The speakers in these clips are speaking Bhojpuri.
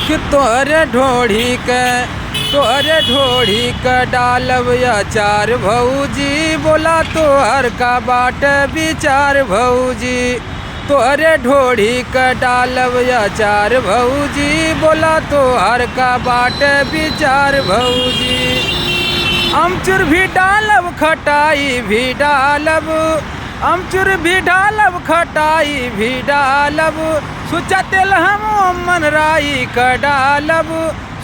कि तोहरे ढोढ़ी के डालब अचार भौजी, बोला तोहर का बाट विचार भौजी। तोहरे ढोढ़ी के डालब अचार भौजी, बोला तोहर का बाट विचार भौजी। अमचूर भी डालब खटाई भी डालब, अमचूर भी डालब खटाई भी डालब। सुचा तेल हम मन राई का डालब,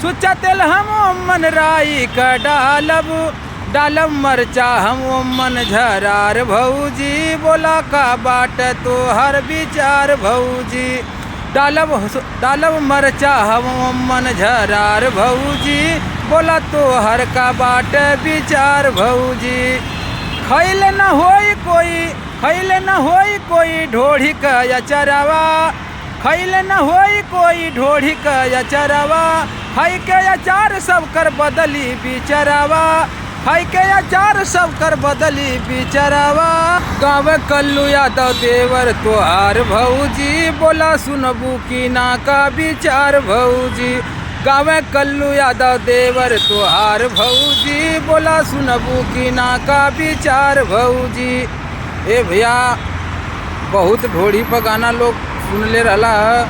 सुचा तेल हम मन राई का डालब। डालब मरचा हम मन झरार भौजी, बोला का बाट तो हर विचार भौजी। डालब मरचा हम मन झरार भौजी, बोला तो हर का बाट विचार भौजी। खैल न होई कोई ढोढ़ी का अचरवा, खैल न होई कोई ढोढ़ी का अचरवा। खाई के अचार सब कर बदली बिचरवा, खाई के अचार सब कर बदली बिचरवा। गाँव कल्लू यादव देवर तोहार भौजी, बोला सुनबू की ना का विचार भौजी। गाँव कल्लू यादव देवर तोहार भौजी, बोला सुनबू की ना का विचार भौजी। ए भैया, बहुत ढोढ़ी पर गाना लोग सुनले रहला है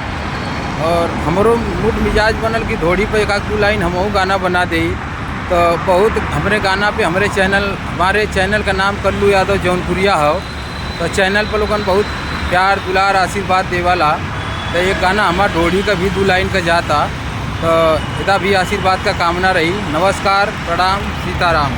और हमरो मूड मिजाज बनल कि ढोढ़ी पर एक दो लाइन हमहू गाना बना दे। तो बहुत हमारे गाना पे हमारे चैनल का नाम कल्लू यादव जौनपुरिया हो, तो चैनल पर लोगन बहुत प्यार दुलार आशीर्वाद देवाला। तो ये गाना हमारा ढोढ़ी का भी 2 लाइन का जाता, तो इतना भी आशीर्वाद का कामना रही। नमस्कार, प्रणाम, सीताराम।